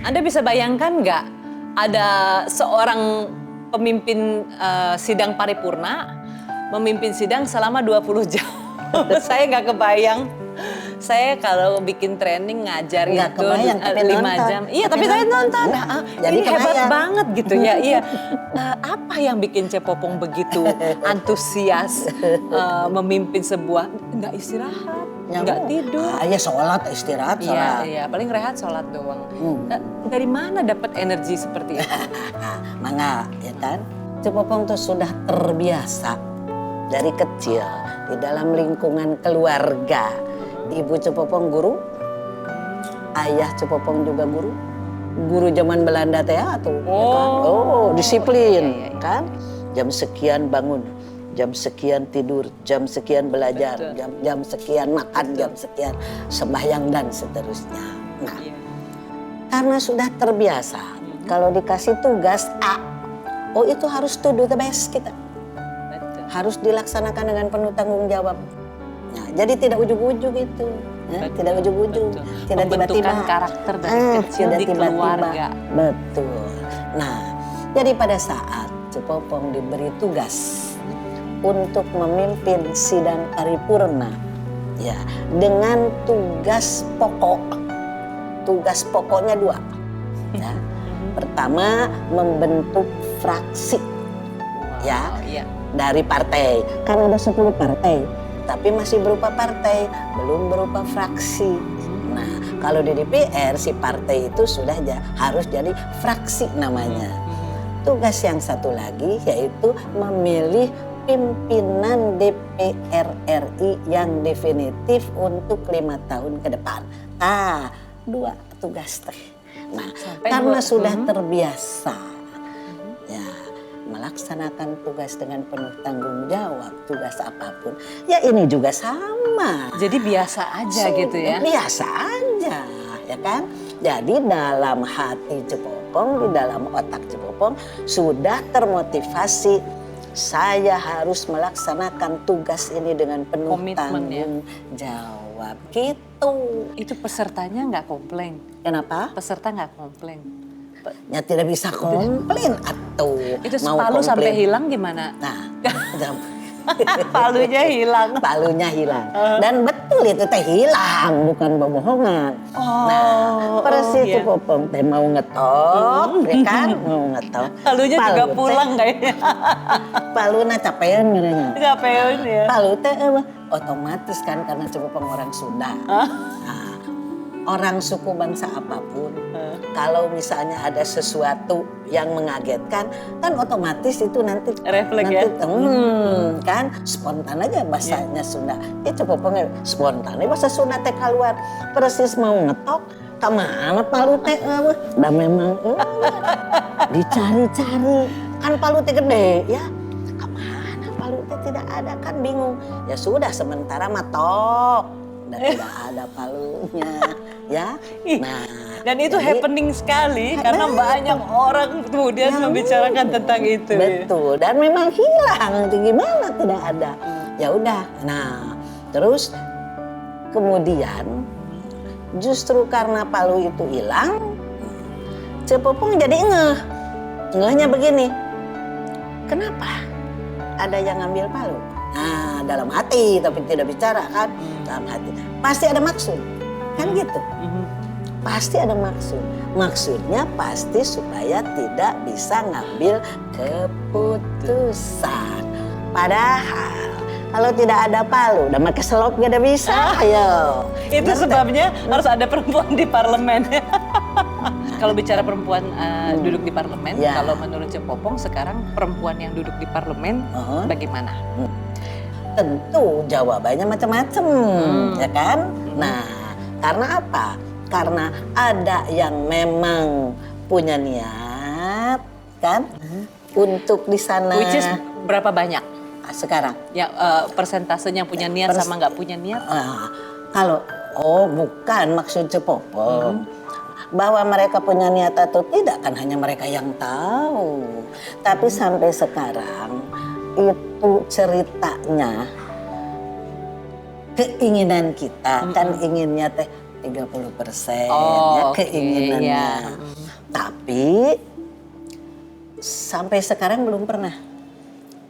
Anda bisa bayangkan nggak ada seorang pemimpin sidang paripurna memimpin sidang selama 20 jam. Saya nggak kebayang. Saya kalau bikin training ngajar Nggak itu kebayang, tapi 5 nonton. jam. Iya, tapi saya nonton. Jadi Ini hebat kebayang. banget gitu ya. Iya. Apa yang bikin Cepopong begitu antusias memimpin sebuah nggak istirahat, nggak tidur? Ya sholat, istirahat, sholat. Iya, paling rehat sholat doang. Dari mana dapat energi seperti itu? Mangga, ya kan? Cepopong tuh sudah terbiasa dari kecil di dalam lingkungan keluarga. Ibu Cepopong guru, ayah Cepopong juga guru. Guru zaman Belanda teh tuh, ya kan? Disiplin, iya. kan? Jam sekian bangun, jam sekian tidur, jam sekian belajar, jam sekian makan, jam sekian sembahyang dan seterusnya. Nah, karena sudah terbiasa, kalau dikasih tugas A, itu harus to do the best kita. Harus dilaksanakan dengan penuh tanggung jawab. Nah, jadi tidak ujug-ujug itu. Ya, tidak ujug-ujug. Tidak pembentukan karakter dari kecil di keluarga. Betul. Nah, jadi pada saat Cepopong diberi tugas untuk memimpin sidang paripurna, ya, dengan tugas pokok. Tugas pokoknya 2. Ya. Pertama, membentuk fraksi. Ya. Dari partai. Kan ada 10 partai. Tapi masih berupa partai, belum berupa fraksi. Nah, kalau di DPR si partai itu sudah harus jadi fraksi namanya. Tugas yang satu lagi yaitu memilih pimpinan DPR RI yang definitif untuk 5 tahun ke depan. 2 tugas teh. Nah, karena sudah terbiasa melaksanakan tugas dengan penuh tanggung jawab, tugas apapun. Ya ini juga sama. Jadi biasa aja gitu ya? Biasa aja, ya kan? Jadi dalam hati Cepopong, di dalam otak Cepopong sudah termotivasi, saya harus melaksanakan tugas ini dengan penuh tanggung jawab. Gitu. Itu pesertanya nggak komplain? Kenapa? Peserta nggak komplain? Ya tidak bisa komplain atau itu mau palu komplain. Sampai hilang gimana? Nah, palunya hilang. Palunya hilang. Dan betul itu teh hilang, bukan bohongan. Nah, persis Cepopong teh mau ngetok, ya kan? Mau ngetok. Palunya juga pulang kayaknya. Paluna capean katanya. Capean ya. Palu teh otomatis kan karena Cepopong orang Sunda. Nah, orang suku bangsa apapun, kalau misalnya ada sesuatu yang mengagetkan, kan otomatis itu nanti refleks ya? Kan spontan aja bahasanya Sunda. Cepopong spontan, bahasa Sunda teh keluar. Persis mau ngetok, kemana palu teh? Dah memang dicari-cari, kan palu teh gede ya. Kemana palu teh tidak ada, kan bingung. Ya sudah sementara matok. Dan tidak ada palunya, ya. Nah, dan itu happening sekali karena banyak orang kemudian membicarakan tentang itu. Betul, dan memang hilang. Gimana tidak ada? Ya udah. Nah, terus kemudian justru karena palu itu hilang, Cepopong jadi ngeh. Ngehnya begini, kenapa ada yang ngambil palu? Nah, dalam hati tapi tidak bicara kan, dalam hati. Pasti ada maksud, kan gitu. Pasti ada maksud. Maksudnya pasti supaya tidak bisa ngambil keputusan. Padahal kalau tidak ada palu, udah pakai selop gak ada bisa. Ayo. Itu sebabnya harus ada perempuan di parlemen. Kalau bicara perempuan duduk di parlemen, kalau menurut Cepopong sekarang perempuan yang duduk di parlemen bagaimana? Tentu jawabannya macam-macam, ya kan? Nah, karena apa? Karena ada yang memang punya niat, kan? Untuk di sana. Which is berapa banyak sekarang? Ya persentasenya punya niat sama nggak punya niat? Kalau bukan maksud Cepopong. Bahwa mereka punya niat atau tidak kan hanya mereka yang tahu. Tapi sampai sekarang itu ceritanya keinginan kita kan inginnya teh 30% Oh, ya oke, keinginannya. ya. Tapi sampai sekarang belum pernah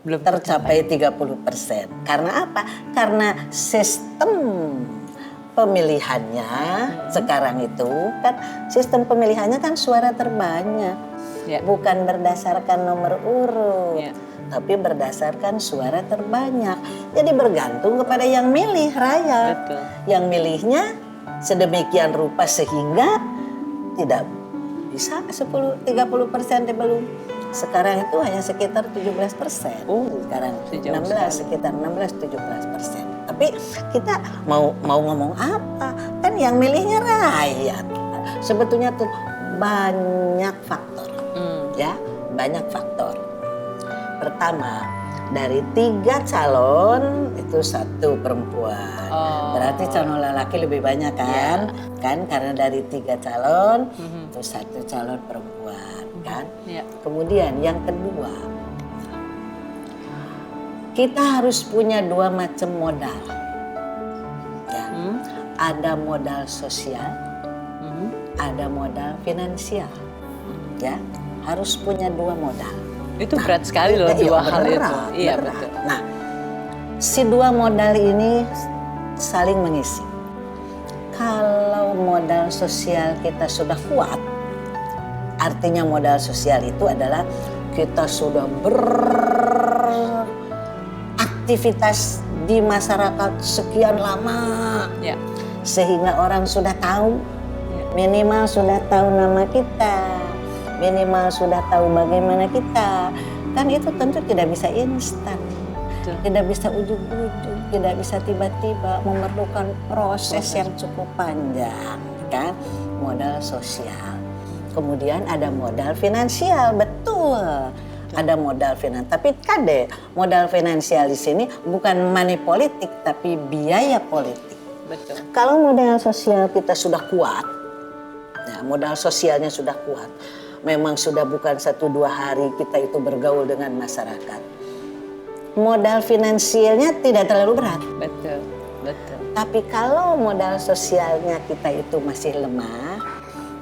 Belum tercapai 30%. Karena apa? Karena sistem pemilihannya sekarang itu kan sistem pemilihannya kan suara terbanyak. Ya. Bukan berdasarkan nomor urut. Ya. Tapi berdasarkan suara terbanyak. Jadi bergantung kepada yang milih rakyat. Betul. Yang milihnya sedemikian rupa sehingga tidak bisa 30% belum. Sekarang itu hanya sekitar 17%. Oh, Sekarang sejauh 16 sekali. sekitar 16-17%. Tapi kita mau ngomong apa? Kan yang milihnya rakyat. Sebetulnya tuh banyak faktor. Ya, banyak faktor. Pertama, dari 3 calon itu 1 perempuan. Oh. Berarti calon lelaki lebih banyak kan? Kan karena dari 3 calon itu 1 calon perempuan kan? Ya. Kemudian yang kedua, kita harus punya 2 macam modal. Ya. Ada modal sosial, ada modal finansial. Ya, harus punya 2 modal. Itu berat sekali loh, Iya, 2 hal itu. berat, Iya, berat. betul. Nah, si 2 modal ini saling mengisi. Kalau modal sosial kita sudah kuat, artinya modal sosial itu adalah kita sudah beraktivitas di masyarakat sekian lama, Ya. sehingga orang sudah tahu, Ya. minimal sudah tahu nama kita, minimal sudah tahu bagaimana kita. Kan itu tentu tidak bisa instan, Betul. tidak bisa ujug-ujug, tidak bisa tiba-tiba, memerlukan proses yang cukup panjang, kan? Modal sosial. Kemudian ada modal finansial, betul. Ada modal finansial, tapi kade modal finansial di sini bukan money politik, tapi biaya politik. Betul. Kalau modal sosial kita sudah kuat, ya, modal sosialnya sudah kuat, memang sudah bukan 1-2 hari kita itu bergaul dengan masyarakat. Modal finansialnya tidak terlalu berat. Betul. Betul. Tapi kalau modal sosialnya kita itu masih lemah,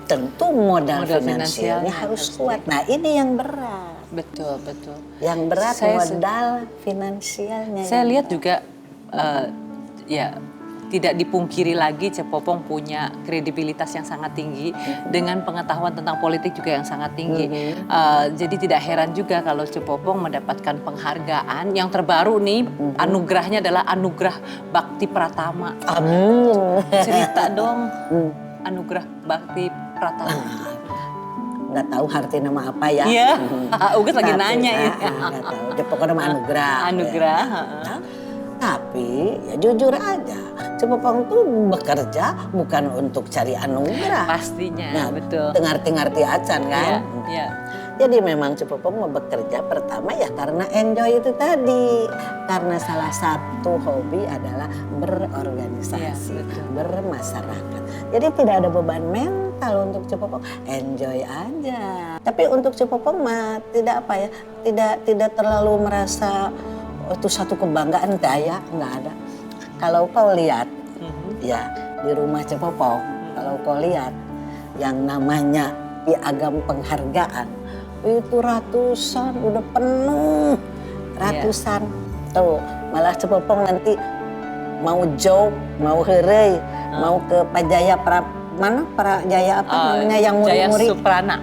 tentu modal finansialnya harus kuat. Nah, ini yang berat. Betul, betul. Yang berat Saya modal finansialnya. Saya yang lihat juga ya tidak dipungkiri lagi Cepopong punya kredibilitas yang sangat tinggi dengan pengetahuan tentang politik juga yang sangat tinggi. Jadi tidak heran juga kalau Cepopong mendapatkan penghargaan yang terbaru nih, anugerahnya adalah Anugerah Bakti Pratama. Amin. Cerita dong, Anugerah Bakti Pratama. Nggak tahu arti nama apa ya. Iya, Uget lagi Tapi, nanya ini. nggak tahu. Dia pokoknya nama anugerah. Anugerah. Ya. Tapi ya jujur aja, Cepopong tuh bekerja bukan untuk cari anugerah. Pastinya, Nah, betul. Ngerti-ngerti acan kan. Iya, iya. Jadi memang Cepopong mau bekerja pertama ya karena enjoy itu tadi. Karena salah satu hobi adalah berorganisasi, Iya, betul. bermasyarakat. Jadi tidak ada beban mental untuk Cepopong, enjoy aja. Tapi untuk Cepopong mah tidak apa ya, tidak terlalu merasa itu satu kebanggaan daya, nggak ada. Kalau kau lihat ya di rumah Cepopong, kalau kau lihat yang namanya piagam penghargaan itu ratusan, udah penuh ratusan. Tuh malah Cepopong nanti mau job, mau herei, mau ke Pajaya mana Prajaya apa namanya yang Jaya muri-muri. Suprana.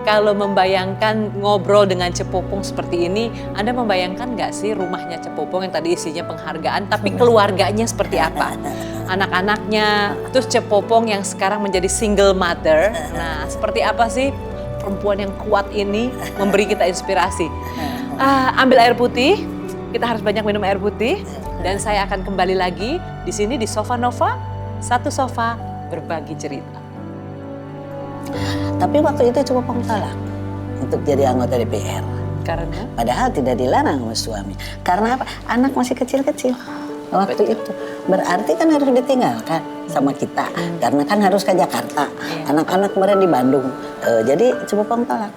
Kalau membayangkan ngobrol dengan Cepopong seperti ini, Anda membayangkan nggak sih rumahnya Cepopong yang tadi isinya penghargaan, tapi keluarganya seperti apa? Anak-anaknya, terus Cepopong yang sekarang menjadi single mother. Nah, seperti apa sih perempuan yang kuat ini memberi kita inspirasi? Ambil air putih, kita harus banyak minum air putih. Dan saya akan kembali lagi di sini di Sofa Nova, satu sofa berbagi cerita. Tapi waktu itu Cepopong tolak untuk jadi anggota DPR. Karena? Padahal tidak dilarang sama suami. Karena apa? Anak masih kecil-kecil waktu itu. Berarti kan harus ditinggalkan sama kita. Karena kan harus ke Jakarta. Anak-anak mereka di Bandung. Jadi Cepopong tolak.